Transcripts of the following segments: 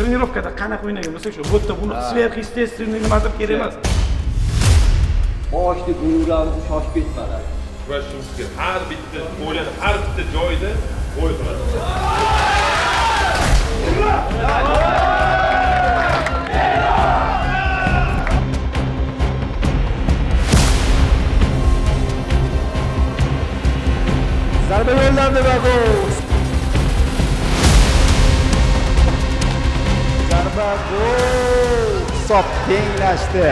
Trenirovkada qanaqa o'ynagan bo'lsak shu bo'tda buni sverxestественный nimadir kerak emas. Boshni g'ururlarimizni shoshib ketmalar. Kurashimiz kerak. Har bitta o'yinni har bitta joyda o'yin qiladi. Zarba yo'llandi va gol. Zarba gol. Hisob tenglashdi.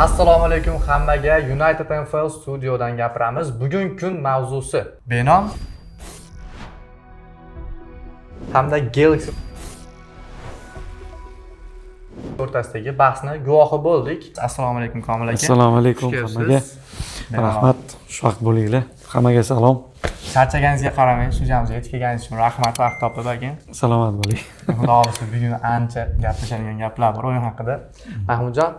Assalomu alaykum hammaga. United NFL studiodan gapiramiz. Bugungi kun mavzusi Benom hamda Galaxy o'rtasidagi bahsni guvohi bo'ldik. Assalomu alaykum Komil aka. Assalomu alaykum hammaga. Rahmat, xushvaqt bo'linglar. Hammaga salom. Charchaganingizga qaramay, studiyamizga yetib kelganingiz uchun rahmat, vaqt topib aka. Salomat bo'ling. Xudo xolisa bugun ancha gaplashadigan gaplar bor o'yin haqida. Mahmudjon,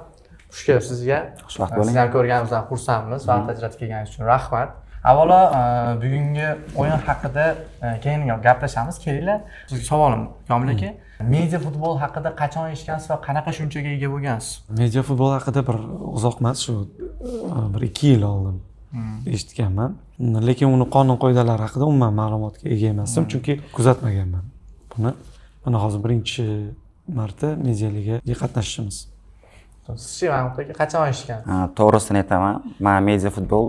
xush kelibsiz sizga. Xushvaqt bo'ling. Sizlarni ko'rganimizdan xursandmiz. Vaqt ajratib kelganingiz uchun rahmat. Avvalo bugungi o'yin haqida keyin gaplashamiz. Kelinglar. Sizga savolim Komil aka. Media futbol haqida qachon eshitgansiz va qanaqa tushunchaga ega bo'lgansiz? Media futbol haqida bir uzoq emas, shu bir 2 yil oldin eshitganman. Lekin uni qonun qoidalari haqida umuman ma'lumotga ega emasdim, chunki kuzatmaganman buni. Mana hozir birinchi marta medialiga qatnashishimiz. Siz-chi Mahmud aka qachon eshitgan? To'g'risini aytaman, men media futbol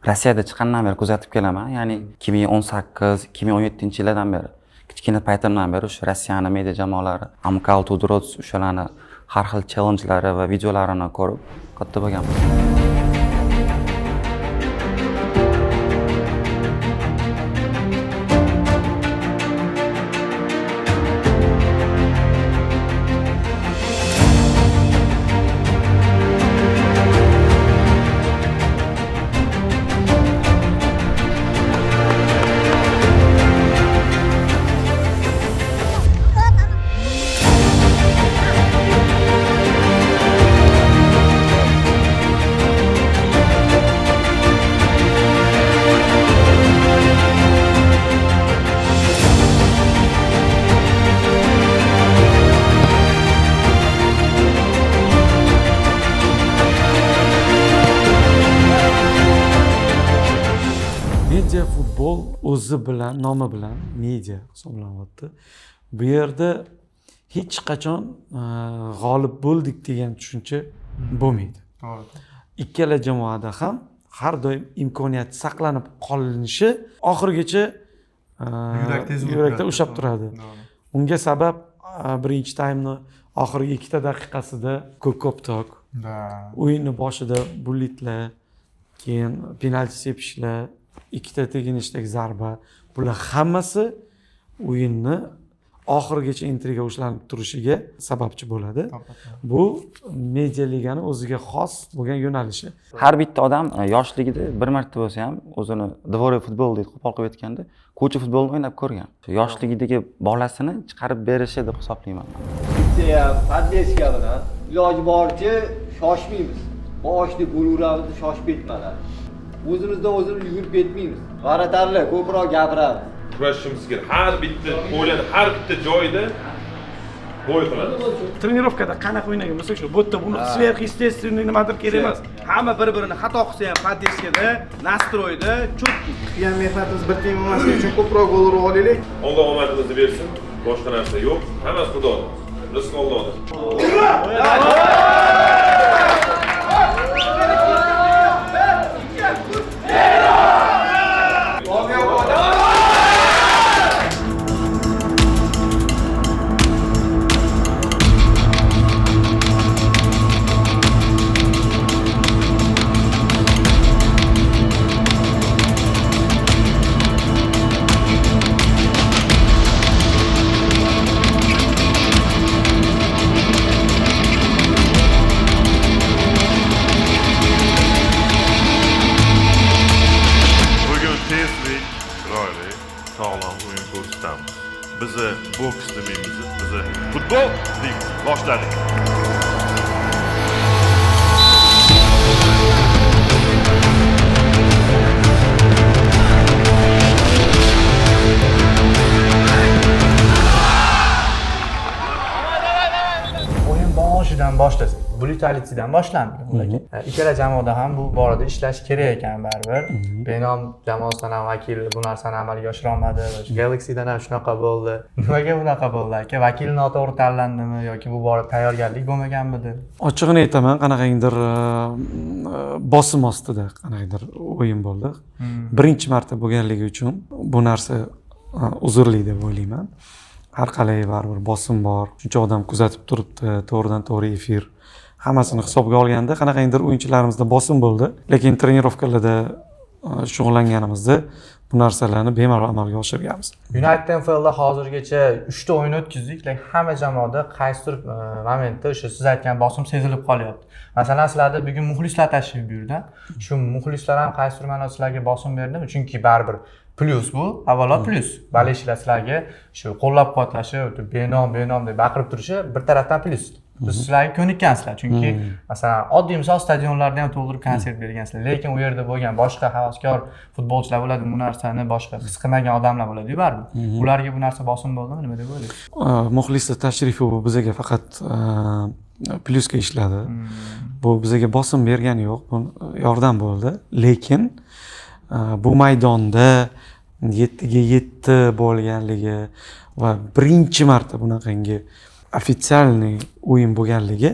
Rossiyada chiqqandan beri kuzatib kelaman. Ya'ni 2018-2017-yillardan beri, kichkina paytimdan beri o'sha Rossiyani media jamoalari, Amkal Tudrots o'shalarni har xil challenge'lari va videolarini ko'rib katta bo'lganman. Media futbol o'zi bilan, nomi bilan media hisoblanyapti. Bu yerda hech qachon g'olib bo'ldik degan tushuncha bo'lmaydi. To'g'ri. Ikkala jamoada ham har doim imkoniyat saqlanib qolinishi oxirigacha yurakda ushlab turadi. Unga sabab birinchi taymni oxirgi 2 daqiqasida ko'p tok. O'yinning boshida bullitlar, keyin penalti sepishlar, 2 teginishdagi zarba, bular hammasi o'yinni oxirigacha intriga ushlanib turishiga sababchi bo'ladi. Bu media ligani o'ziga xos bo'lgan yo'nalishi. Har bitta odam yoshligida bir marta bo'lsa ham o'zini dvoriy futbol deb qo'pol qilib aytganda, ko'cha futbolini o'ynab ko'rgan. Yoshligidagi bolasini chiqarib berishi deb hisoblayman. Bitta ham poddeska bilan iloji boricha shoshmaymiz. Boshni g'ururlarimizni shoshib ketmalar. O'zimizdan o'zimiz yugurib ketmaymiz. G'aratarli ko'proq gapiramiz. Kurashimiz kerak. Har bitta o'yinni har bitta joyda o'yin qiladi. Trenirovkada qanaqa o'ynagan bo'lsak shu bo'tda buni sverxestественный nimadir kerak emas. Hamma bir-birini xato qilsa ham poddeskada, nastroyda cho'tki. Qilgan mehnatimiz bir teng bo'lmasligi uchun ko'proq gol urib olaylik. Alloh omadimizni bersin. Boshqa narsa yo'q. Hammasi Xudodan. Rizq Allohdan. deymiz. Boshladik. O'yin boshidan boshlasak, brutalitedan boshlandi. Ikkala jamoada ham bu borada ishlash kerak ekan baribir. Benom jamoasidan ham vakil bu narsani amalga oshira olmadi. Galaxy'dan ham shunaqa bo'ldi. Nimaga bunaqa bo'ldi aka? Vakil noto'g'ri tanlandimi yoki bu borada tayyorgarlik bo'lmaganmidi? Ochig'ini aytaman, qanaqangidir bosim ostida qanaqadir o'yin bo'ldi. Birinchi marta bo'lganligi uchun bu narsa uzrli deb o'ylayman. Har qalay baribir bosim bor. Shuncha odam kuzatib turibdi, to'g'ridan to'g'ri efir. Hammasini hisobga olganda qanaqangidir o'yinchilarimizda bosim bo'ldi, lekin trenirovkalarda shug'ullanganimizda bu narsalarni bemalol amalga oshirganmiz. United NFLda hozirgacha 3 ta o'yin o'tkazdik, lekin hamma jamoada qaysidir momentda o'sha siz aytgan bosim sezilib qolyapti. Masalan, sizlarda bugun muxlislar tashrif buyurdi. Shu muxlislar ham qaysidir ma'noda sizlarga bosim berdimi? Chunki baribir plyus bu, avvalo plyus. Balishlar sizlarga shu qo'llab-quvvatlashi, benom deb baqirib turishi bir tarafdan plyus. Biz sizlarga ko'nikkansizlar, chunki masalan oddiy misol stadionlarda ham to'ldirib konsert bergansizlar, lekin u yerda bo'lgan boshqa havaskor futbolchilar bo'ladi, bu narsani boshqa his qilmagan odamlar bo'ladi-ku baribir. Ularga bu narsa bosim bo'ldimi, nima deb o'ylaysiz? Muxlislar tashrifi bu bizga faqat plyusga ishladi. Bu bizga bosim bergani yo'q, bu yordam bo'ldi, lekin bu maydonda 7ga 7 bo'lganligi va birinchi marta bunaqangi ofitsialniy o'yin bo'lganligi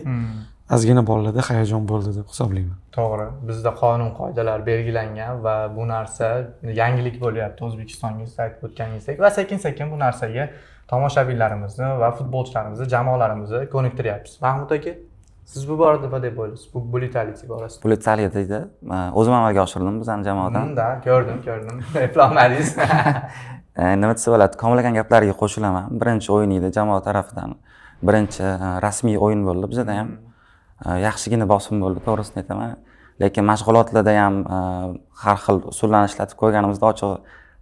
ozgina bolalarda hayajon bo'ldi deb hisoblayman. To'g'ri. Bizda qonun qoidalar belgilangan va bu narsa yangilik bo'lyapti O'zbekistonga siz aytib o'tganingizdek va sekin-sekin bu narsaga tomoshabinlarimizni va futbolchilarimizni, jamoalarimizni ko'niktiryapmiz. Mahmud aka, siz bu borada nima deb o'ylaysiz? Bu brutality borasida. Brutalityda o'zim amalga oshirdim bizning jamoadan. Da, ko'rdim. Eplolmadingiz. Nima desa bo'ladi, Komil aka gaplariga qo'shilaman. Birinchi o'yin edi jamoa tarafidan. Birinchi rasmiy o'yin bo'ldi bizda ham. Yaxshigina bosim bo'ldi, to'g'risini aytaman. Lekin mashg'ulotlarda ham har xil usullarni ishlatib qo'yganimizda ochiq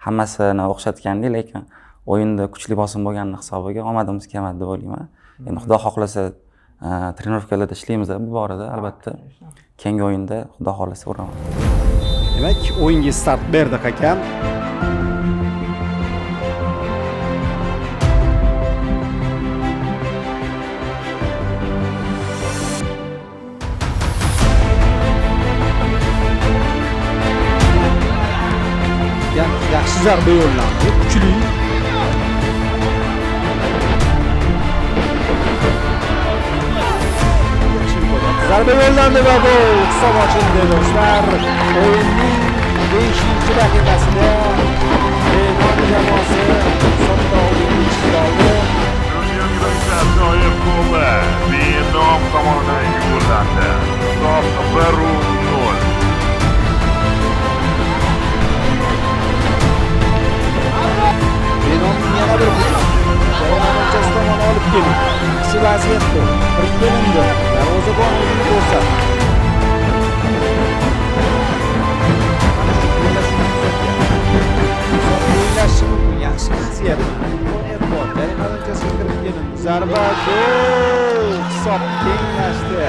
hammasini o'xshatgandik, lekin o'yinda kuchli bosim bo'lganini hisobiga omadimiz kelmadi deb o'ylayman. Endi Xudo xohlasa trenirovkalarda ishlaymiz bu borada, albatta. Keyingi o'yinda Xudo xohlasa uraman. Demak, o'yinga start berdi hakam. Yaxshi zarba yo'llandi, kuchli. Zarba yo'llandi va gol hisob ochildi do'stlar. O'yinning 5-daqiqasida Benom jamoasi hisobda o'yinni ichiga oldi. Ajoyib gollar Benom tomonidan yo'llandi. Hisob 1-0. Benomning yana bir jamoasi tomon olib keldi. Yaxshi vaziyat bu. Birinchi darvozabon o'zini ko'rsatdi. O'ynashi mumkin, yaxshi vaziyat. Imkoniyat bor. Jarimadan kirib keldi. Zarba gol. Hisob tenglashdi.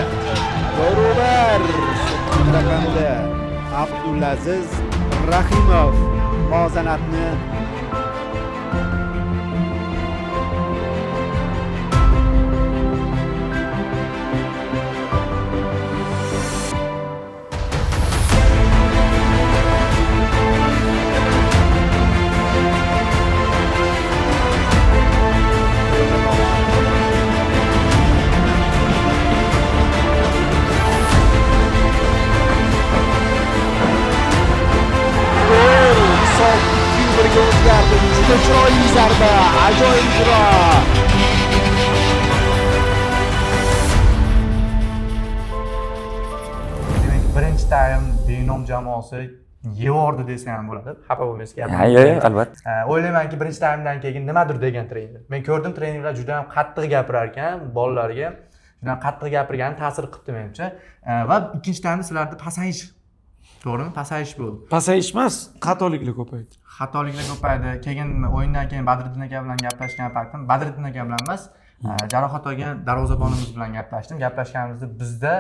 Barobar raqamda Abdulaziz Rahimov muvozanatni o'zgardi. Juda chiroyli zarba, ajoyib ijro. Demak, birinchi taym Benom jamoasi yevordi desa ham bo'ladi. Xafa bo'lmaysiz gapim. Yo'q, albatta. O'ylaymanki, birinchi taymdan keyin nimadir degan trener. Men ko'rdim, trenerlar juda ham qattiq gapirar ekan bolalarga. Juda ham qattiq gapirgani ta'sir qildi menimcha. Va ikkinchi taymda sizlarda pasayish, to'g'rimi? Pasayish bo'ldi. Pasayish emas, xatoliklar ko'paydi. Xatoliklar ko'paydi. Keyin o'yindan keyin Badriddin aka bilan gaplashgan paytim, Badriddin aka bilan emas, Jarohat olgan darvozabonimiz bilan gaplashdim. Gaplashganimizda bizda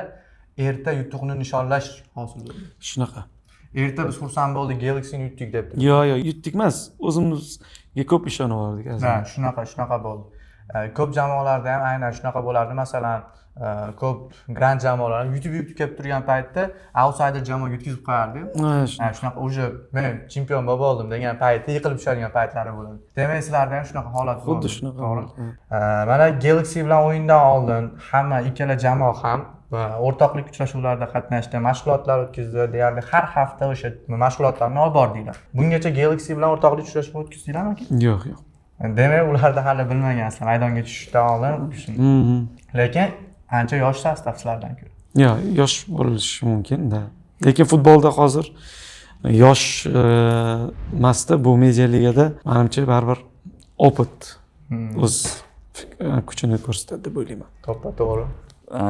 erta yutuqni nishonlash hosil bo'ldi. Shunaqa. Erta biz xursand bo'ldik, Galaxy'ni yutdik debdi. Yo'q, yutdik emas. O'zimizga ko'p ishonib oldik Ha, shunaqa bo'ldi. Ko'p jamoalarda ham aynan shunaqa bo'lardi. Masalan, ko'p grand jamoalar yutib kelib turgan paytda outsider jamoa yutkazib qo'yardi. Shunaqa уже men chempion bo'ldim degan paytda yiqilib tushadigan paytlari bo'ladi. Demak, sizlarda ham shunaqa holat bo'ldi. Xuddi shunaqa. Mana Galaxy bilan o'yindan oldin hamma ikkala jamoa ham o'rtoqlik uchrashuvlarida qatnashdi, mashg'ulotlar o'tkazdi. Deyarli har hafta o'sha mashg'ulotlarni olib bordinglar. Bungacha Galaxy bilan o'rtoqlik uchrashuv o'tkazdinglarmi? Yo'q. Demak, ularda hali bilmagansizlar maydonga tushishdan oldin. Lekin ancha yosh sostav sizlardan ko'ra. Yo'q, yosh bo'lishi mumkin-da. Lekin futbolda hozir yosh emasda bu media ligada menimcha baribir opit o'z kuchini ko'rsatadi deb o'ylayman. To'g'ri.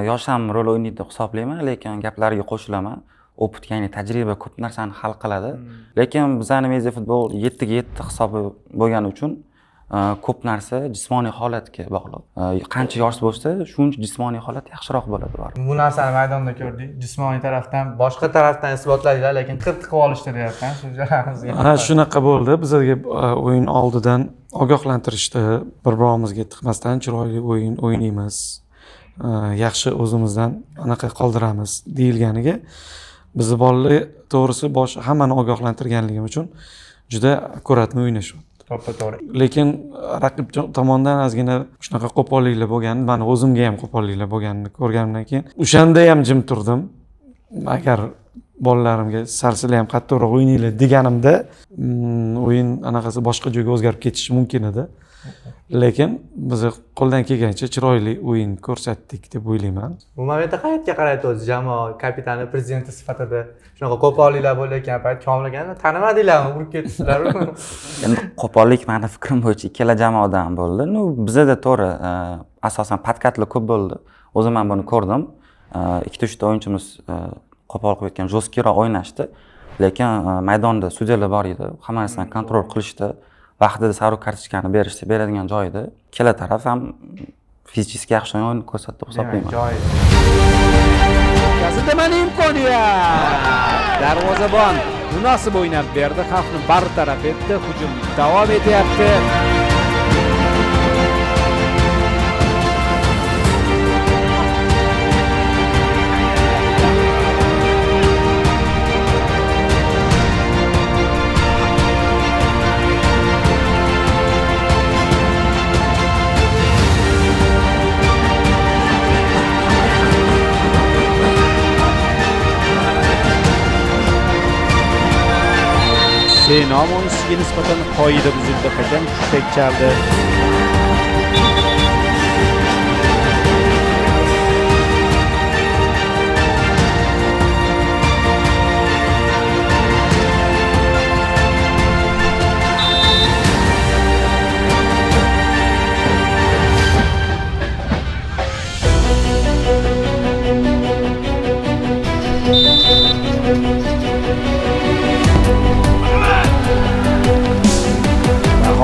Yosh ham rol o'ynaydi deb hisoblayman, lekin gaplariga qo'shilaman. Opit, ya'ni tajriba ko'p narsani hal qiladi. Lekin bizning media futbol 7 ga 7 hisobi bo'lgani uchun ko'p narsa jismoniy holatga bog'liq. Qancha yosh bo'lsa, shuncha jismoniy holat yaxshiroq bo'ladi. Bu narsani maydonda ko'rdik. Jismoniy tarafdan, boshqa tarafdan isbotladinglar, lekin qirtiq olishdi deyapman. Ha, shunaqa bo'ldi. Bizga o'yin oldidan ogohlantirishdi. Bir-birimizga tiqmasdan chiroyli o'yin o'ynaymiz. Yaxshi o'zimizdan anaqa qoldiramiz deyilganiga bizni bolalar to'g'risi hammani ogohlantirganligim uchun juda akkuratni o'ynashdi. To'g'ri. Lekin raqib tomonidan ozgina shunaqa qo'polliklar bo'lgan, meni o'zimga ham qo'polliklar bo'lganini ko'rganimdan keyin o'shanda ham jim turdim. Agar bolalarimga sarsili ham qattiqroq o'ynaylar deganimda o'yin anaqasi boshqa joyga o'zgarib ketishi mumkin edi. Lekin biz qo'ldan kelgancha chiroyli o'yin ko'rsatdik deb o'ylayman. Bu momentda qayerga qaraydi o'zi jamoa kapitani, prezidenti sifatida shunaqa qo'polliklar bo'layotgan payt Komil akani tanimadinglarmi, urib ketdinglarmi? Endi qo'pollik meni fikrim bo'yicha ikkala jamoadan bo'ldi. Bizda to'g'ri asosan podkatlar ko'p bo'ldi. O'zim ham buni ko'rdim. 2-3 ta o'yinchimiz qo'pol qilib ketgan, jo'skiroq o'ynashdi. Lekin maydonda sudyalar bor edi. Hamma narsani kontrol qilishdi. Vaqtida sariq kartochkani beradigan joy edi. Ikkala taraf ham fizически yaxshi o'yin ko'rsatdi deb hisoblayman. Gazeta mana imkoniyat. Darvozabon munosib o'ynab berdi, xavfni bartaraf etdi, hujum davom etyapti. Senom o'yinchisiga nisbatan qoida buzildi, hakam hushtak chaldi.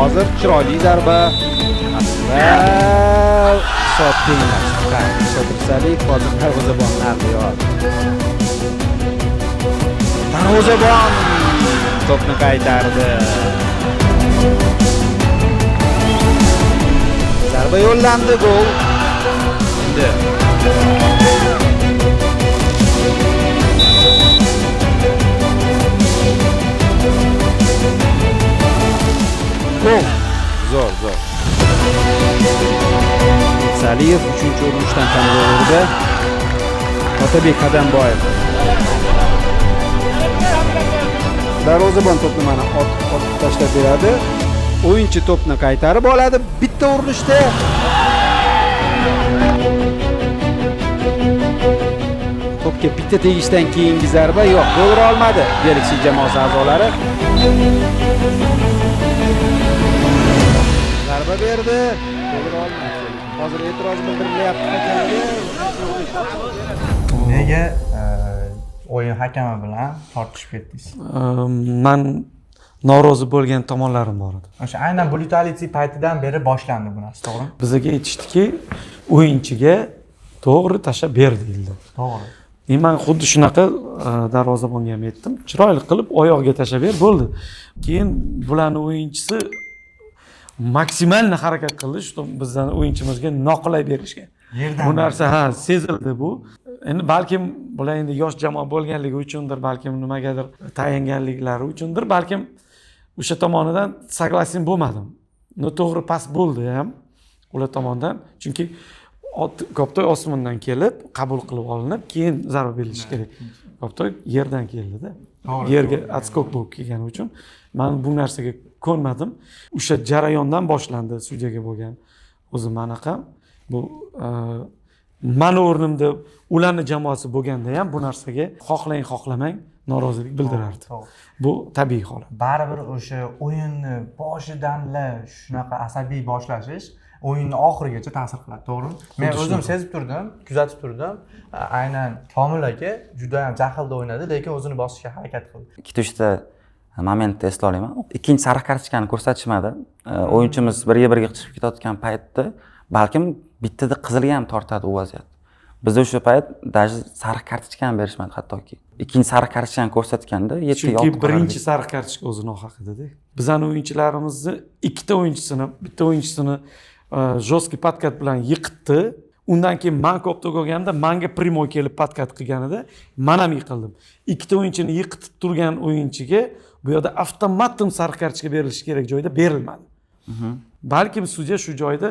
Hozir chiroyli zarba va hisob tenglashdi. Sotirsalik hozir darvozabon narxiyor. Darvozabon to'pni qaytardi. Zarba yo'llandi, gol. Gol. Zo'r. Saliyev 3-urinishdan tanlov urdi. Otabek Qadamboyev. Darvozabon to'pni mana otib tashlab beradi. O'yinchi to'pni qaytarib oladi. Bitta urinishda to'pga bitta tegishdan keyingi zarba yo'q, gol ura olmadi Galaxy jamoasi a'zolari. Zarba berdi, gol ura olmadi. Hozir e'tiroz bildirilyapti hakamga. Nega o'yin hakami bilan tortishib ketdingiz? Men norozi bo'lgan tomonlarim bor edi. O'sha aynan brutality paytidan beri boshlandi bu narsa, to'g'rimi? Bizga aytishdiki, o'yinchiga to'g'ri tashlab ber deyildi. To'g'ri. Men xuddi shunaqa darvozabonga ham aytdim. Chiroyli qilib oyoqga tashlab ber, bo'ldi. Keyin bularning o'yinchisi maksimalni harakat qildi, shu bizdan o'yinchimizga noqulay berishga. Bu narsa sezildi bu. Endi balkim bular endi yosh jamoa bo'lganligi uchundir, balkim nimagadir tayanganliklari uchundir, balkim o'sha tomonidan soglasiy bo'lmadim. To'g'ri pas bo'ldi ham ular tomonidan, chunki Koptoy osmondan kelib, qabul qilib olinib, keyin zarba berilishi kerak. Koptoy yerdan keldida. Yerga atskok bo'lib kelgani uchun men bu narsaga ko'nmadim. O'sha jarayondan boshlandi sudyaga bo'lgan o'zim anaqa. Bu mani o'rnimda ularning jamoasi bo'lganda ham bu narsaga xohlang xohlamang norozilik bildirardi. Bu tabiiy holat. Baribir o'sha o'yinni boshidanla shunaqa asabiy boshlash o'yinni oxirigacha ta'sir qiladi, to'g'rimi? Men o'zim sezib turdim, kuzatib turdim. Aynan Komil aka juda ham jahlda o'ynadi, lekin o'zini bosishga harakat qildi. 2-3 ta momentni esla olaman. Ikkinchi sariq kartochkani ko'rsatishmadi. O'yinchimiz birga chiqib ketayotgan paytda balkim bittada qizilga ham tortadi u vaziyat. Bizda o'sha payt даже sariq kartochkani berishmadi hattoki. Ikkinchi sariq kartochkani ko'rsatganda 7 yo'q. Chunki birinchi sariq kartochka o'zi nohaq edi-da. Bizning o'yinchilarimizni bitta o'yinchisini jostki podkat bilan yiqitdi. Undan keyin men Koptoy olganda menga primoy kelib podkat qilganida men ham yiqildim. Ikkita o'yinchini yiqitib turgan o'yinchiga bu yerda avtomatim sariq kartochka berilishi kerak joyda berilmadi. Balkim sudya shu joyda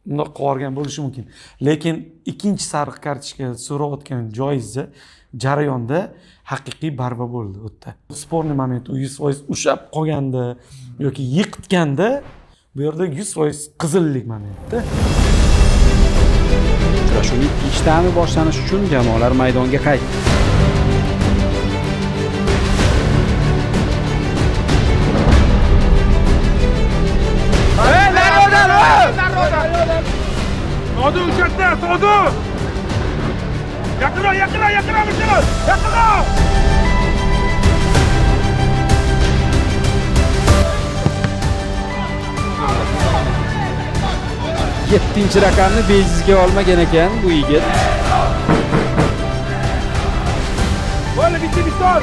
bundoq qilgan bo'lishi mumkin. Lekin ikkinchi sariq kartochka so'rayotgan joyizda jarayonda haqiqiy barba bo'ldi u yerda. Sporniy moment 100% ushab qolganda yoki yiqitganda bu yerda 100% qizillik momentda. Uchrashuvning ikkinchi taimi boshlanish uchun jamoalar maydonga qaytdi. Sodu uçakta, sodu! Yakına mısınız? Yakına! 7-chi raqamni bejizga olmagan ekan bu yigit. Böyle bitti bir sor!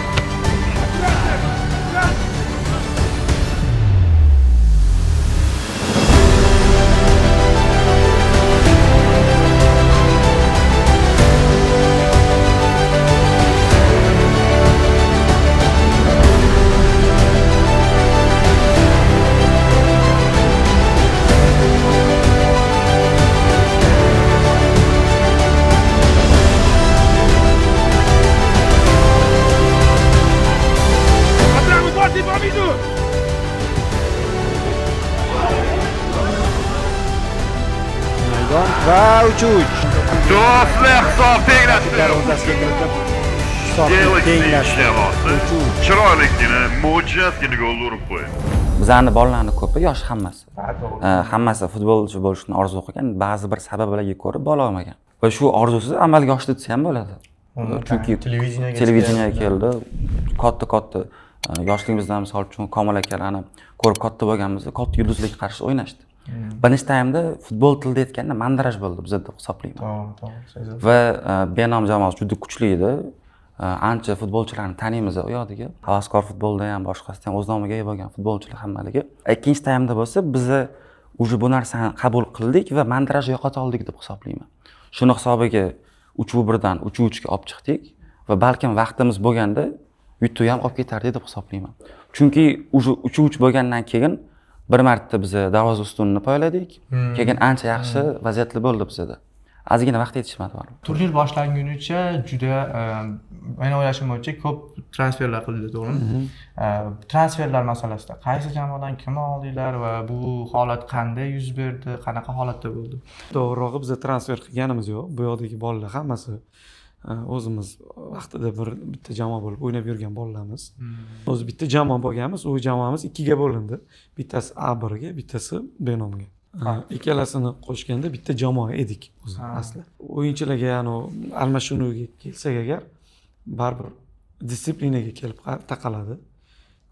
Va 3-3. Do'stlar hisob tenglashdi. Darvozasiga kiritib hisobni tenglashdi. Chiroyligina, mo'jizgina gol urib qo'ydi. Bizlarning bolalarning ko'pi yosh hammasi. Hammasi futbolchi bo'lishni orzu qilgan, ba'zi bir sabablarga ko'ra bola olmagan. Va shu orzusi amalga oshdi desa ham bo'ladi. Chunki televideniyega keldi. Katta yoshligimizdan misol uchun Komil akalarni ko'rib katta bo'lganimizda katta yulduzlarga qarshi o'ynashdi. Birinchi taymda futbol tilida aytganda mandaraj bo'ldi bizda deb hisoblayman. To'g'ri. Va Benom jamoasi juda kuchli edi. Ancha futbolchilarni taniymiz u yoqdagi. Havaskor futbolda ham boshqasida ham o'z nomiga ega bo'lgan futbolchilar hammaligi. Ikkinchi taymda bo'lsa biz уже bu narsani qabul qildik va mandaraj yo'qota oldik deb hisoblayman. Shuni hisobiga 3-1dan 3-3 ga olib chiqdik va balkim vaqtimiz bo'lganda yutuq ham olib ketardik deb hisoblayman. Chunki уже 3-3 bo'lgandan keyin bir marta biz darvoza ustunini poyladik. Keyin ancha yaxshi vaziyatlar bo'ldi bizda. Ozgina vaqt yetishmadi baribir. Turnir boshlangunicha juda men o'ylashim bo'yicha ko'p transferlar qildi, to'g'rimi? Transferlar masalasida qaysi jamoadan kimni oldinglar va bu holat qanday yuz berdi, qanaqa holatda bo'ldi? To'g'rirog'i biz transfer qilganimiz yo'q. Bu yoqdagi bolalar hammasi o'zimiz vaqtida bitta jamoa bo'lib o'ynab yurgan bolalarimiz. O'zi bitta jamoa bo'lganmiz, u jamoamiz ikkiga bo'lindi. Bittasi A1 ga, bittasi B-nomga. Ikkalasini qo'shganda bitta jamoa edik o'zi asli. O'yinchilarga almashinuvga kelsak agar baribir disiplinaga kelib taqaladi.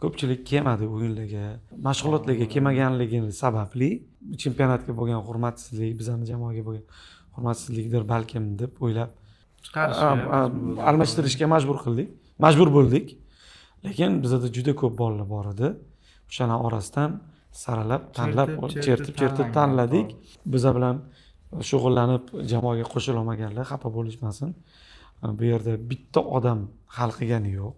ko'pchilik kelmadi o'yinlarga, mashg'ulotlarga kelmaganligi sababli chempionatga bo'lgan hurmatsizlik, bizning jamoaga bo'lgan hurmatsizlikdir balkim deb o'ylab almashtirishga majbur bo'ldik. Lekin bizda juda ko'p bolalar bor edi. O'shalar orasidan saralab, tanlab, chertib tanladik. Biza bilan shug'ullanib jamoaga qo'shila olmaganlar xafa bo'lishmasin. Bu yerda bitta odam hal qilgani yo'q.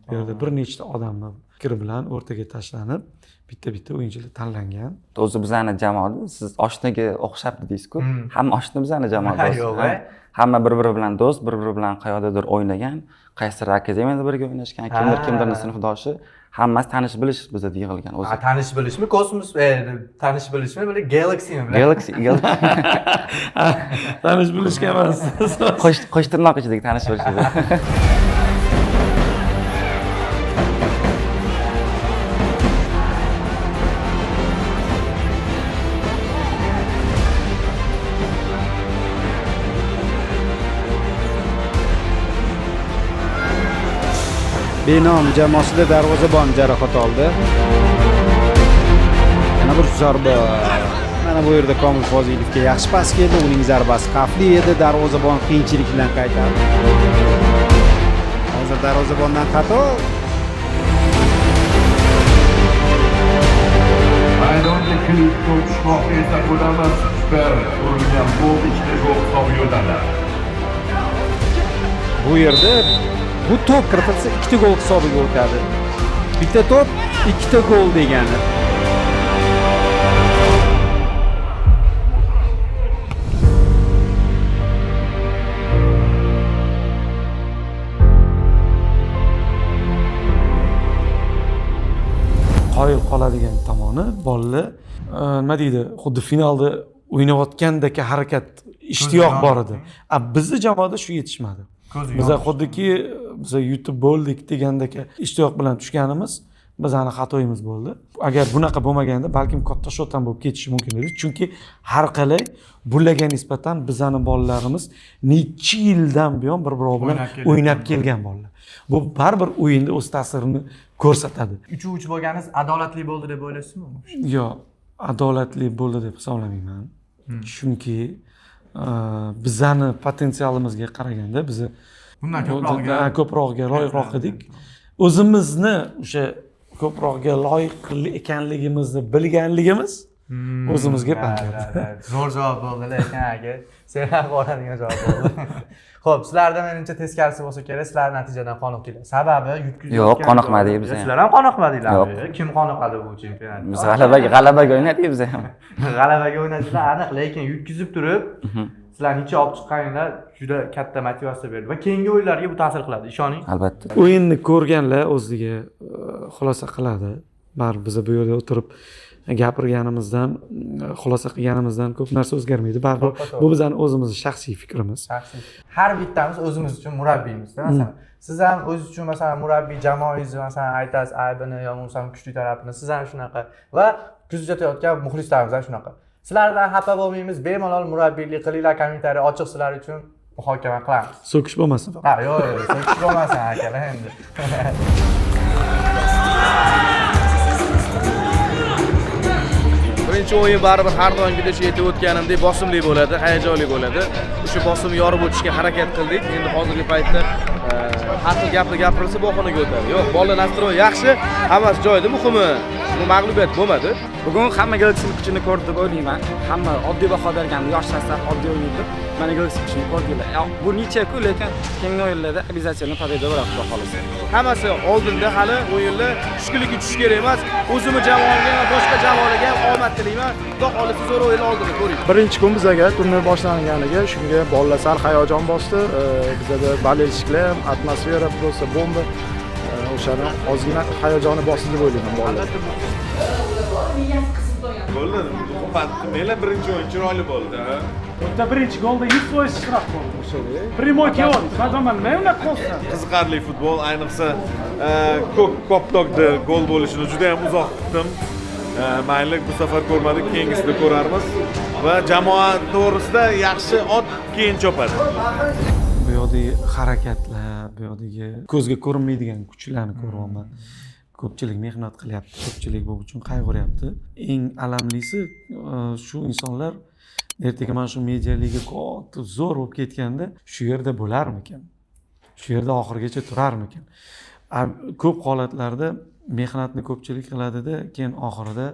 Bu yerda bir nechta odamning fikri bilan o'rtaga tashlanib, bitta o'yinchilar tanlangan. O'zi bizani jamoada siz oshnaga o'xshab dedingiz-ku. Hamma oshna bizani jamoada. Hamma bir-biri bilan do'st, bir-biri bilan qayerdadir o'ynagan, qaysidir akademiyada birga o'ynashgan, kimdirning sinfdoshi, hammasi tanish bilish bizda yig'ilgan o'zi. Tanish bilishmi, kosmos, tanish bilishmi, böyle Galaxy'mi bilan? Galaxy. Tanish bilishga emas. Qo'sh tirnoq ichidagi tanish bilish. Benom jamoasida darvozabon jarohat oldi. Yana bir zarba. Mana bu yerda Komil Fozilovga yaxshi pas keldi, uning zarbasi xavfli edi, darvozabon qiyinchilik bilan qaytardi. Hozir darvozabondan xato. Maydondagi to'p shoh esa bo'lamas, super urilgan bu ikkita gol hisobi yo'llanadi. Bu yerda bu to'p kiritilsa 2 gol hisobiga o'tadi. Bitta to'p 2 gol degani. Qoyil qoladigan tomoni bolalar nima deydi, xuddi finalda o'ynayotgandek harakat, ishtiyoq bor edi. Bizning jamoada shu yetishmadi. Biza xuddiki biza yutib bo'ldik degandek ishtiyoq bilan tushganimiz bizning xatoyimiz bo'ldi. Agar bunaqa bo'lmaganda balkim katta shot ham bo'lib ketishi mumkin edi. Chunki har qalay bularga nisbatan bizning bolalarimiz necha yildan buyon bir-biri bilan o'ynab kelgan bolalar. Bu baribir o'yinda o'z ta'sirini ko'rsatadi. 3-3 bo'lganingiz adolatli bo'ldi deb o'ylaysizmi? Yo'q, adolatli bo'ldi deb hisoblamayman. Chunki bizani potensialimizga qaraganda biz bundan ko'proqga loyiqroq edik. O'zimizni o'sha ko'proqga loyiq ekanligimizni bilganligimiz o'zimizga pand berdi. Zo'r javob bo'ldi, lekin aka, sen ham boradigan javob bo'ldi. Xo'p, sizlarda menimcha teskarisi bo'lsa kerak, sizlar natijadan qoniqdinglar. Sababi yutkazib Yo'q, qoniqmadik biz ham. Sizlar ham qoniqmadinglarmi? Kim qoniqadi bu chempionatda? Biz g'alabaga o'ynadik biz ham. G'alabaga o'ynadinglar, aniq, lekin yutkazib turib, sizlar necha olib chiqqaninglar juda katta motivatsiya berdi va keyingi o'yinlarga bu ta'sir qiladi, ishoning. Albatta. O'yinni ko'rganlar o'ziga xulosa qiladi. Baribir biz bu yerda o'tirib gapirganimizdan, xulosa qilganimizdan ko'p narsa o'zgarmaydi. Baribir bu bizning o'zimizning shaxsiy fikrimiz. Har bittamiz o'zimiz uchun murabbiymiz-da, masalan. Siz ham o'zingiz uchun masalan murabbiy jamoangizni masalan aytasiz, aybini yo bo'lmasa kuchli tarafini, siz ham shunaqa va kuzatayotgan muxlislarimiz ham shunaqa. Sizlardan xafa bo'lmaymiz, bemalol murabbiylik qilinglar, kommentariy ochiq, sizlar uchun muhokama qilamiz. So'kish bo'lmasin. Ha, yo'q, so'kish bo'lmasin akalar endi. Birinchi o'yin baribir har doimgidek yetib o'tganimdek bosimli bo'ladi, hayajonli bo'ladi. O'sha bosimni yorib o'tishga harakat qildik. Endi hozirgi paytda har xil gapni gapirilsa bu xonaga o'tadi. Yo'q, bolalar nastroyi yaxshi, hammasi joyida, muhimi bu mag'lubiyat bo'lmadi. Bugun hamma Galaxy kuchini ko'rdi deb o'ylayman. Hamma oddiy baho bergan yosh shaxslar oddiy o'ynaydi. Mana Galaxy kuchini ko'rdilar. Bu necha-ku, lekin keyingi o'yinlarda обязательно победа bo'ladi, xudo xolasa. Hammasi oldinda hali o'yinlar tushkunlikka tushish kerak emas. O'zimni jamoamga va boshqa jamoalarga ham omad tilayman. Xudo xolasa zo'r o'yinlar oldinda ko'ring. Birinchi kun bizaga turnir boshlanganiga shunga bolalar sal hayajon bosdi. Bizada bolельщиклар, atmosfera просто bomba. O'shani ozgina hayajoni bosdi deb o'ylayman bolalar. Bo'ldi. Mela birinchi o'yin chiroyli bo'ldi. Bitta birinchi golda 100% ishtirok bo'ldi. Primoy kiyot, qadamman, men unaqa qolsa. Qiziqarli futbol, ayniqsa Koptokda gol bo'lishini juda ham uzoq kutdim. Mayli, bu safar ko'rmadik, keyingisida ko'rarmiz va jamoa to'g'risida yaxshi ot keyin chopadi. Bu yoqdagi harakatlar, bu yoqdagi ko'zga ko'rinmaydigan kuchlarni ko'ryapman. ko'pchilik mehnat qilyapti, ko'pchilik bu uchun qayg'uryapti. Eng alamlisi shu insonlar ertaga mana shu media liga katta zo'r bo'lib ketganda shu yerda bo'larmikan? Shu yerda oxirigacha turarmikan? Ko'p holatlarda mehnatni ko'pchilik qiladida, keyin oxirida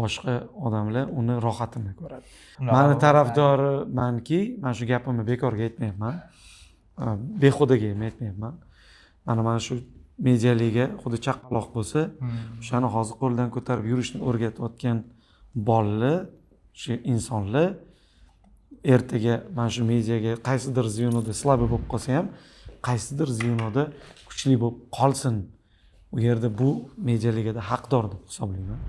boshqa odamlar uni rohatini ko'radi. Mani tarafdorimanki, mana shu gapimni bekorga aytmayapman. Behudaga ham aytmayapman. Mana shu media liga xuddi chaqaloq bo'lsa, o'shani hozir qo'ldan ko'tarib yurishni o'rgatayotgan bolalar, shu insonlar ertaga mana shu mediaga qaysidir zvenoda slabый bo'lib qolsa ham, qaysidir zvenoda kuchli bo'lib qolsin. U yerda bu media ligada haqdor deb hisoblayman.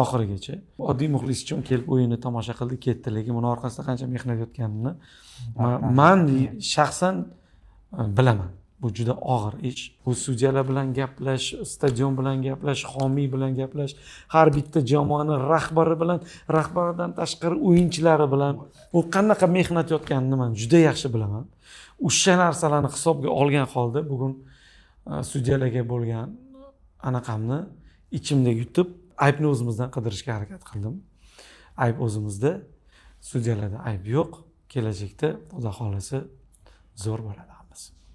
Oxirigacha oddiy muxlis uchun kelib o'yinni tomosha qildi, ketdi, lekin buni orqasida qancha mehnat yotganini men shaxsan bilaman. Bu juda og'ir ish. Bu sudyalar bilan gaplash, stadion bilan gaplash, homiy bilan gaplash, har bitta jamoani rahbari bilan, rahbaridan tashqari o'yinchilari bilan u qanaqa mehnat yotganini men juda yaxshi bilaman. O'sha narsalarni hisobga olgan holda bugun sudyalarga bo'lgan anaqamni ichimda yutib, aybni o'zimizdan qidirishga harakat qildim. Ayb o'zimizda, sudyalarda ayb yo'q. Kelajakda xudo xolasa zo'r bo'ladi.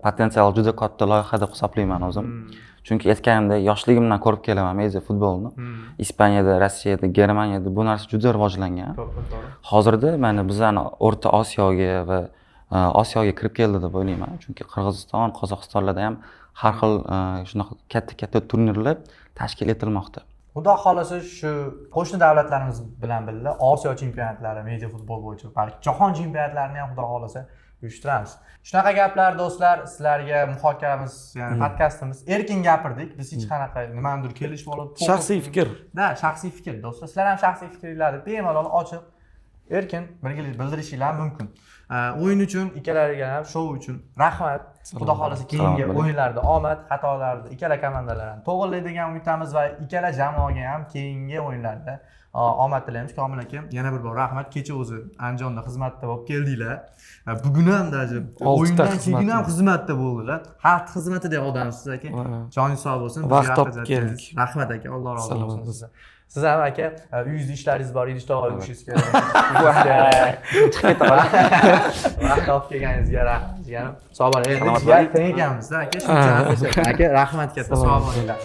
Potensial juda katta loyiha deb hisoblayman o'zim. Chunki aytganimdek, yoshligimdan ko'rib kelaman media futbolni. Ispaniyada, Rossiyada, Germaniyada bu narsa juda rivojlangan. Hozirda mana bizani O'rta Osiyoga va Osiyoga kirib keldi deb o'ylayman. Chunki Qirg'iziston, Qozog'istonlarda ham har xil shunaqa katta turnirlar tashkil etilmoqda. Xudo xolasa shu qo'shni davlatlarimiz bilan birga Osiyo chempionatlari media futbol bo'yicha, balki jahon chempionatlarini ham xudo xolasa uyushtiramiz. Shunaqa gaplar do'stlar, sizlarga muhokamamiz, ya'ni podkastimiz erkin gapirdik. Biz hech qanaqa nimanidir kelishib olib, shaxsiy fikr. Shaxsiy fikr do'stlar. Sizlar ham shaxsiy fikringizni bemalol ochiq, erkin bildirishingiz mumkin. O'yin uchun, ikkalariga ham shou uchun rahmat. Xudo xolasa keyingi o'yinlarda omad, xatolarni ikkala komandalar ham to'g'rilaydigan umidamiz va ikkala jamoaga ham keyingi o'yinlarda omad tilaymiz. Komil aka, yana bir bor rahmat. Kecha o'zi Andijonda xizmatda bo'lib keldinglar. Bugun ham даже o'yindan keyin ham xizmatda bo'ldilar. Xalq xizmatida odamsiz aka. Joningiz sog' bo'lsin. Vaqt topib keldik. Rahmat aka, Alloh rozi bo'lsin sizdan. Siz ham aka, uyingizda ishlaringiz bor, idish tog'ga yurishingiz kerak. Vaqt topib kelganingizga rahmat. Sog' bo'ling. Endi teng ekanmiz-da aka. Aka, rahmat katta, sog' bo'linglar.